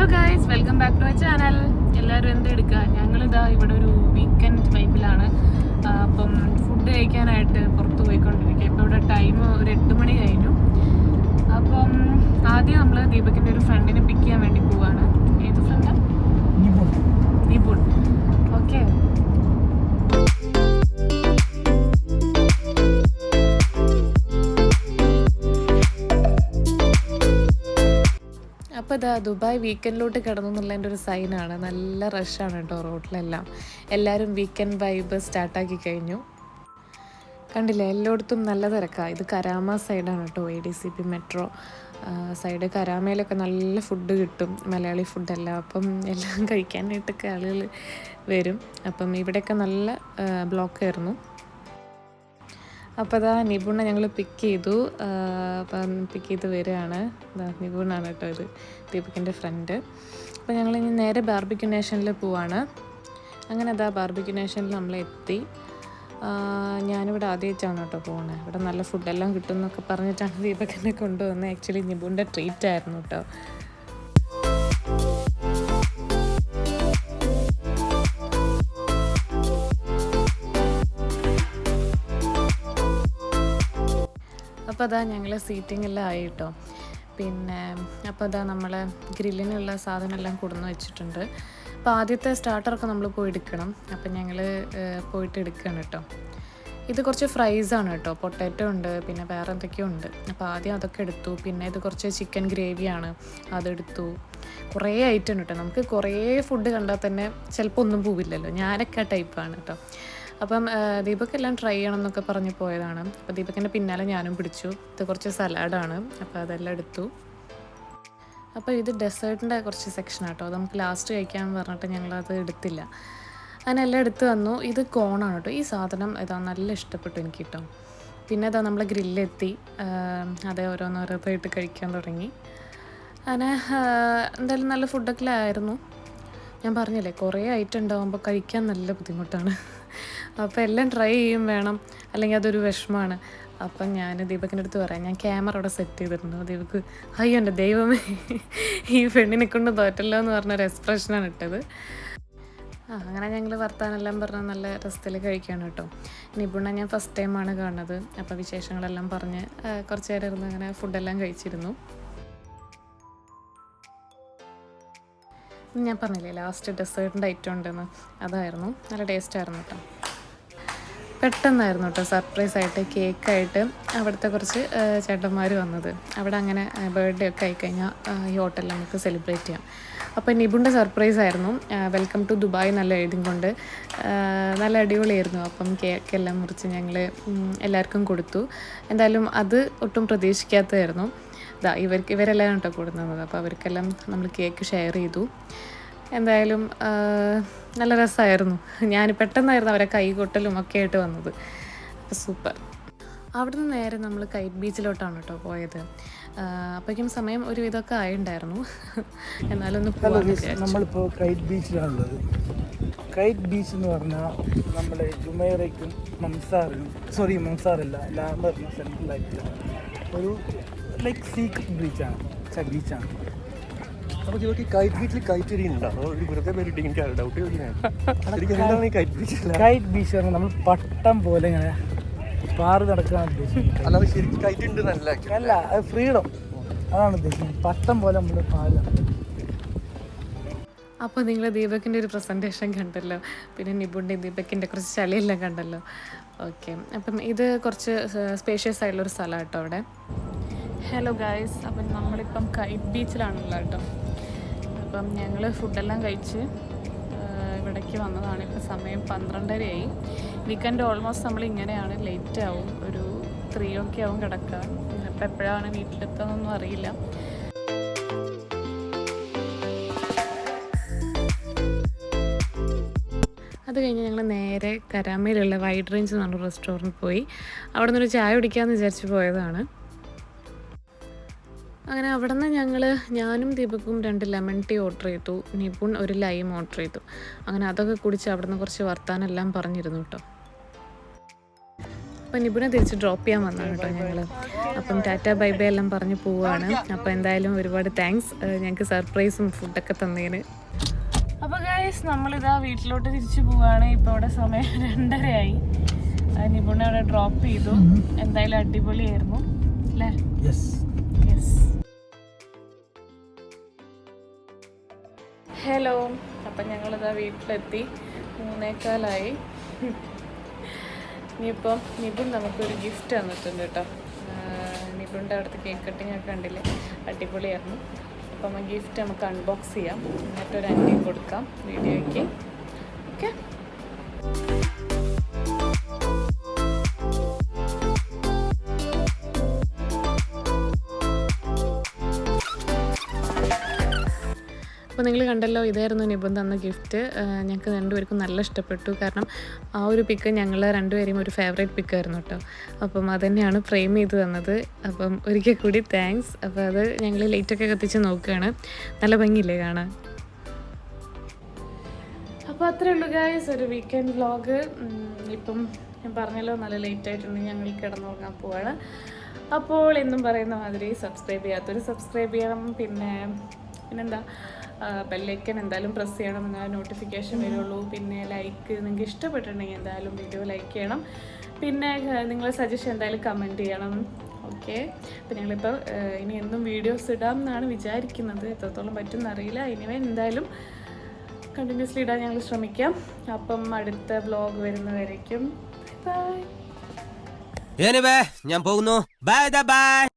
Hello guys, welcome back to my channel. എല്ലാവരും എന്തെടുക്കുക? ഞങ്ങളിതാ ഇവിടെ ഒരു വീക്കെൻഡ് വൈബിലാണ്. അപ്പം ഫുഡ് കഴിക്കാനായിട്ട് പുറത്ത് പോയിക്കൊണ്ടിരിക്കുക. ഇപ്പോൾ ഇവിടെ ടൈം ഒരു 8 മണി കഴിഞ്ഞു. അപ്പം ആദ്യം നമ്മൾ ദീപകിൻ്റെ ഒരു ഫ്രണ്ടിനെ പിക്ക് ചെയ്യാൻ വേണ്ടി പോവാണ്. ഏത് ഫ്രണ്ട്? നിപുൺ. ഓക്കെ. അപ്പോൾ ഇതാ ദുബായ് വീക്കെൻഡിലോട്ട് കിടന്നു എന്നുള്ളതിൻ്റെ ഒരു സൈനാണ്. നല്ല റഷാണ് കേട്ടോ റോഡിലെല്ലാം. എല്ലാവരും വീക്കെൻഡ് വൈബ് സ്റ്റാർട്ടാക്കി കഴിഞ്ഞു. കണ്ടില്ലേ, എല്ലായിടത്തും നല്ല തിരക്കാണ്. ഇത് കരാമ സൈഡാണ് കേട്ടോ, ADCP മെട്രോ സൈഡ്. കരാമയിലൊക്കെ നല്ല ഫുഡ് കിട്ടും, മലയാളി ഫുഡെല്ലാം. അപ്പം എല്ലാം കഴിക്കാനായിട്ടൊക്കെ ആളുകൾ വരും. അപ്പം ഇവിടെയൊക്കെ നല്ല ബ്ലോക്കായിരുന്നു. അപ്പോൾ അതാ നിപുണ ഞങ്ങൾ പിക്ക് ചെയ്തു. അപ്പം പിക്ക് ചെയ്ത് വരികയാണ്. നിപുണാണ് കേട്ടോ ഇത്, ദീപകിൻ്റെ ഫ്രണ്ട്. അപ്പോൾ ഞങ്ങളിനി നേരെ ബാർബിക്യൂ നേഷനിൽ പോവാണ്. അങ്ങനെ അതാ ബാർബിക്യൂ നേഷനിൽ നമ്മളെത്തി. ഞാനിവിടെ ആദ്യമായിട്ടാണ് കേട്ടോ പോകുന്നത്. ഇവിടെ നല്ല ഫുഡെല്ലാം കിട്ടും എന്നൊക്കെ പറഞ്ഞിട്ടാണ് ദീപകിനെ കൊണ്ടുവന്നത്. ആക്ച്വലി നിപുണിൻ്റെ ട്രീറ്റ് ആയിരുന്നു കേട്ടോ. അപ്പോൾ അതാ ഞങ്ങൾ സീറ്റിംഗ് എല്ലാം ആയി കേട്ടോ. പിന്നെ അപ്പോൾ അതാ നമ്മൾ ഗ്രില്ലിനുള്ള സാധനമെല്ലാം കൊടുന്ന് വെച്ചിട്ടുണ്ട്. അപ്പോൾ ആദ്യത്തെ സ്റ്റാർട്ടറൊക്കെ നമ്മൾ പോയി എടുക്കണം. അപ്പം ഞങ്ങൾ പോയിട്ട് എടുക്കുകയാണ് കേട്ടോ. ഇത് കുറച്ച് ഫ്രൈസാണ് കേട്ടോ, പൊട്ടാറ്റോ ഉണ്ട്, പിന്നെ വേറെ എന്തൊക്കെയോ ഉണ്ട്. അപ്പോൾ ആദ്യം അതൊക്കെ എടുത്തു. പിന്നെ ഇത് കുറച്ച് ചിക്കൻ ഗ്രേവിയാണ്, അതെടുത്തു. കുറേ ഐറ്റം ഉണ്ട് കേട്ടോ. നമുക്ക് കുറേ ഫുഡ് കണ്ടാൽ തന്നെ ചിലപ്പോൾ ഒന്നും പോവില്ലല്ലോ. ഞാനൊക്കെ ആ ടൈപ്പാണ് കേട്ടോ. അപ്പം ദീപക്കെല്ലാം ട്രൈ ചെയ്യണം എന്നൊക്കെ പറഞ്ഞ് പോയതാണ്. അപ്പോൾ ദീപക്കിൻ്റെ പിന്നാലെ ഞാനും പിടിച്ചു. ഇത് കുറച്ച് സലാഡാണ്, അപ്പോൾ അതെല്ലാം എടുത്തു. അപ്പോൾ ഇത് ഡെസേർട്ടിൻ്റെ കുറച്ച് സെക്ഷൻ കേട്ടോ. അത് നമുക്ക് ലാസ്റ്റ് കഴിക്കാൻ പറഞ്ഞിട്ട് ഞങ്ങളത് എടുത്തില്ല. അതിനെല്ലാം എടുത്ത് വന്നു. ഇത് കോണാണ് കേട്ടോ. ഈ സാധനം ഇതാ നല്ല ഇഷ്ടപ്പെട്ടു എനിക്ക് കേട്ടോ. പിന്നെ ഇതാ നമ്മൾ ഗ്രില്ലെത്തി. അതേ ഓരോന്നോരോന്നായിട്ട് കഴിക്കാൻ തുടങ്ങി. അങ്ങനെ എന്തായാലും നല്ല ഫുഡൊക്കെ ആയിരുന്നു. ഞാൻ പറഞ്ഞില്ലേ, കുറേ ഐറ്റം ഉണ്ടാകുമ്പോൾ കഴിക്കാൻ നല്ല ബുദ്ധിമുട്ടാണ്. അപ്പോൾ എല്ലാം ട്രൈ ചെയ്യും വേണം, അല്ലെങ്കിൽ അതൊരു വിഷമമാണ്. അപ്പം ഞാൻ ദീപകിൻ്റെ അടുത്ത് പറയാം, ഞാൻ ക്യാമറ അവിടെ സെറ്റ് ചെയ്തിട്ടുണ്ട്. ദീപക്ക് അയ്യോ എൻ്റെ ദൈവമേ, ഈ പെണ്ണിനെ കൊണ്ട് തോറ്റല്ലോ എന്ന് പറഞ്ഞൊരു എക്സ്പ്രഷനാണ് ഇട്ടത്. അങ്ങനെ ഞങ്ങൾ വർത്താനെല്ലാം പറഞ്ഞ് നല്ല രസത്തിൽ കഴിക്കുകയാണ് കേട്ടോ. നിപുണ ഞാൻ ഫസ്റ്റ് ടൈമാണ് കാണുന്നത്. അപ്പോൾ വിശേഷങ്ങളെല്ലാം പറഞ്ഞ് കുറച്ച് നേരം ഇരുന്ന് അങ്ങനെ ഫുഡെല്ലാം കഴിച്ചിരുന്നു. ഞാൻ പറഞ്ഞില്ലേ ലാസ്റ്റ് ഡെസേർട്ടിൻ്റെ ഐറ്റം ഉണ്ടെന്ന്, അതായിരുന്നു. നല്ല ടേസ്റ്റായിരുന്നു കേട്ടോ. പെട്ടെന്നായിരുന്നു കേട്ടോ സർപ്രൈസായിട്ട് കേക്കായിട്ട് അവിടുത്തെ കുറച്ച് ചേട്ടന്മാർ വന്നത്. അവിടെ അങ്ങനെ ബർത്ത്ഡേ ഒക്കെ ആയിക്കഴിഞ്ഞാൽ ഈ ഹോട്ടലിൽ നമുക്ക് സെലിബ്രേറ്റ് ചെയ്യാം. അപ്പോൾ നിപുണിൻ്റെ സർപ്രൈസ് ആയിരുന്നു. വെൽക്കം ടു ദുബായ് നല്ല എഴുതും കൊണ്ട് നല്ല അടിപൊളിയായിരുന്നു. അപ്പം കേക്കെല്ലാം മുറിച്ച് ഞങ്ങൾ എല്ലാവർക്കും കൊടുത്തു. എന്തായാലും അത് ഒട്ടും പ്രതീക്ഷിക്കാത്തതായിരുന്നു. ഇവരെല്ലാം കേട്ടോ കൊടുക്കുന്നത്. അപ്പോൾ അവർക്കെല്ലാം നമ്മൾ കേക്ക് ഷെയർ ചെയ്തു. എന്തായാലും നല്ല രസമായിരുന്നു. ഞാൻ പെട്ടെന്നായിരുന്നു അവരെ കൈകൊട്ടലും ഒക്കെ ആയിട്ട് വന്നത്. അപ്പോൾ സൂപ്പർ. അവിടുന്ന് നേരെ നമ്മൾ കൈറ്റ് ബീച്ചിലോട്ടാണ് കേട്ടോ പോയത്. അപ്പോഴേക്കും സമയം ഒരുവിധമൊക്കെ ആയിട്ടുണ്ടായിരുന്നു. എന്നാലും ഒന്ന് പോകാൻ നമ്മളിപ്പോൾ കൈറ്റ് ബീച്ചിലാണുള്ളത്. കൈറ്റ് ബീച്ച് എന്ന് പറഞ്ഞാൽ നമ്മുടെ ജുമൈറയ്ക്കും മംസാറല്ല ലാമറിനും സെൻട്രലായിട്ടുള്ള ഒരു ലൈക്ക് സീക്രട്ട് ബീച്ചാണ്. അപ്പോൾ നിങ്ങൾക്ക് കൈറ്റ് ബീച്ചിൽ കൈറ്റ് എറിയുന്നുണ്ടോ? വെറുതെ പേരിട്ട് എനിക്ക് ഡൗട്ട് ചോദിക്കുന്നത്. കൈറ്റ് ബീച്ച് പറഞ്ഞാൽ നമ്മൾ പട്ടം പോലെ ഇങ്ങനെ പാറി നടക്കാൻ ഉദ്ദേശിക്കുന്നത്. അല്ലാതെ ശരിക്കും കൈറ്റ് ഉണ്ട് നല്ല അല്ല, അത് ഫ്രീഡം, അതാണ് ഉദ്ദേശിക്കുന്നത്. പട്ടം പോലെ നമ്മൾ പാറി. അപ്പോൾ നിങ്ങൾ ദീപകിൻ്റെ ഒരു പ്രസൻറ്റേഷൻ കണ്ടല്ലോ, പിന്നെ നിപുണിൻ്റെ ദീപകിൻ്റെ കുറച്ച് ചളിയെല്ലാം കണ്ടല്ലോ. ഓക്കെ, അപ്പം ഇത് കുറച്ച് സ്പേഷ്യസ് ആയിട്ടുള്ളൊരു സ്ഥലമാണ് കേട്ടോ അവിടെ. ഹലോ ഗായ്സ്, അപ്പം നമ്മളിപ്പം കൈറ്റ് ബീച്ചിലാണല്ലോ കേട്ടോ. അപ്പം ഞങ്ങൾ ഫുഡെല്ലാം കഴിച്ച് ഇവിടേക്ക് വന്നതാണ്. ഇപ്പം സമയം 12:30 വീക്കെൻഡ് ഓൾമോസ്റ്റ് നമ്മൾ ഇങ്ങനെയാണ്, ലേറ്റ് ആവും, ഒരു 3 ഒക്കെ ആവും കിടക്കാൻ. അപ്പം എപ്പോഴാണ് വീട്ടിലെത്തുന്നതൊന്നും അറിയില്ല. അത് കഴിഞ്ഞ് ഞങ്ങൾ നേരെ കരാമയിലുള്ള വൈഡ് റേഞ്ച് എന്ന് പറഞ്ഞ റെസ്റ്റോറൻറ്റ് പോയി. അവിടെ നിന്നൊരു ചായ കുടിക്കാമെന്ന് വിചാരിച്ച് പോയതാണ്. അങ്ങനെ അവിടെ നിന്ന് ഞാനും ദീപക്കും 2 ലെമൺ ടീ ഓർഡർ ചെയ്തു. നിപുൺ ഒരു ലൈം ഓർഡർ ചെയ്തു. അങ്ങനെ അതൊക്കെ കുടിച്ച് അവിടെ നിന്ന് കുറച്ച് വർത്താനെല്ലാം പറഞ്ഞിരുന്നു കേട്ടോ. അപ്പോൾ നിപുണ തിരിച്ച് ഡ്രോപ്പ് ചെയ്യാൻ വന്നതാണ് കേട്ടോ ഞങ്ങൾ. അപ്പം ടാറ്റ ബൈ ബൈ എല്ലാം പറഞ്ഞ് പോവാണ്. അപ്പോൾ എന്തായാലും ഒരുപാട് താങ്ക്സ് ഞങ്ങൾക്ക് സർപ്രൈസും ഫുഡൊക്കെ തന്നതിന്. അപ്പോൾ ഗൈസ് നമ്മളിതാ വീട്ടിലോട്ട് തിരിച്ചു പോവാണ്. ഇപ്പോൾ അവിടെ സമയം 2:30 നിപുണ അവിടെ ഡ്രോപ്പ് ചെയ്തു. എന്തായാലും അടിപൊളിയായിരുന്നു അല്ലേ? യെസ്. ഹലോ, അപ്പം ഞങ്ങളിതാ വീട്ടിലെത്തി. 3:15 ഇനിയിപ്പം നിപുൺ നമുക്കൊരു ഗിഫ്റ്റ് തന്നിട്ടുണ്ട് കേട്ടോ. നിപുണിൻ്റെ അവിടുത്തെ കേക്ക് കട്ടിങ് ഒക്കെ കണ്ടില്ലേ, അടിപൊളിയായിരുന്നു. അപ്പം ആ ഗിഫ്റ്റ് നമുക്ക് അൺബോക്സ് ചെയ്യാം, എന്നിട്ടൊരു അൻറ്റി കൊടുക്കാം വീഡിയോയ്ക്ക്. ഓക്കെ. അപ്പോൾ നിങ്ങൾ കണ്ടല്ലോ, ഇതായിരുന്നു നിപുൺ തന്ന ഗിഫ്റ്റ്. ഞങ്ങൾക്ക് രണ്ടുപേർക്കും നല്ല ഇഷ്ടപ്പെട്ടു. കാരണം ആ ഒരു പിക്ക് ഞങ്ങൾ രണ്ടുപേരെയും ഒരു ഫേവറേറ്റ് പിക്കായിരുന്നു കേട്ടോ. അപ്പം അതുതന്നെയാണ് ഫ്രെയിം ചെയ്ത് തന്നത്. അപ്പം ഒരിക്കൽ കൂടി താങ്ക്സ്. അപ്പോൾ അത് ഞങ്ങൾ ലൈറ്റൊക്കെ കത്തിച്ച് നോക്കുകയാണ്. നല്ല ഭംഗിയില്ലേ കാണാൻ? അപ്പോൾ അത്രയേ ഉള്ളൂ ഗായ്സ്, ഒരു വീക്കെൻഡ് വ്ളോഗ്. ഇപ്പം ഞാൻ പറഞ്ഞല്ലോ നല്ല ലേറ്റ് ആയിട്ടുണ്ട്, ഞങ്ങൾ കിടന്നുറങ്ങാൻ പോവാണ്. അപ്പോൾ എന്നും പറയുന്ന മാതിരി സബ്സ്ക്രൈബ് ചെയ്യാത്തവർ സബ്സ്ക്രൈബ് ചെയ്യണം. പിന്നെന്താ, ബെല്ലൈക്കൻ എന്തായാലും പ്രസ് ചെയ്യണം, എന്നാൽ നോട്ടിഫിക്കേഷൻ വരുള്ളൂ. പിന്നെ ലൈക്ക്, നിങ്ങൾക്ക് ഇഷ്ടപ്പെട്ടിട്ടുണ്ടെങ്കിൽ എന്തായാലും വീഡിയോ ലൈക്ക് ചെയ്യണം. പിന്നെ നിങ്ങളെ സജഷൻ എന്തായാലും കമൻറ്റ് ചെയ്യണം. ഓക്കെ. അപ്പോൾ ഞങ്ങളിപ്പോൾ ഇനി എന്നും വീഡിയോസ് ഇടാം എന്നാണ് വിചാരിക്കുന്നത്. എത്രത്തോളം പറ്റുമെന്ന് അറിയില്ല. എനിവേ എന്തായാലും കണ്ടിന്യൂസ്ലി ഇടാൻ ഞങ്ങൾ ശ്രമിക്കാം. അപ്പം അടുത്ത വ്ളോഗ് വരുന്നവരേക്കും ബൈ. ഞാൻ പോകുന്നു. ബൈ.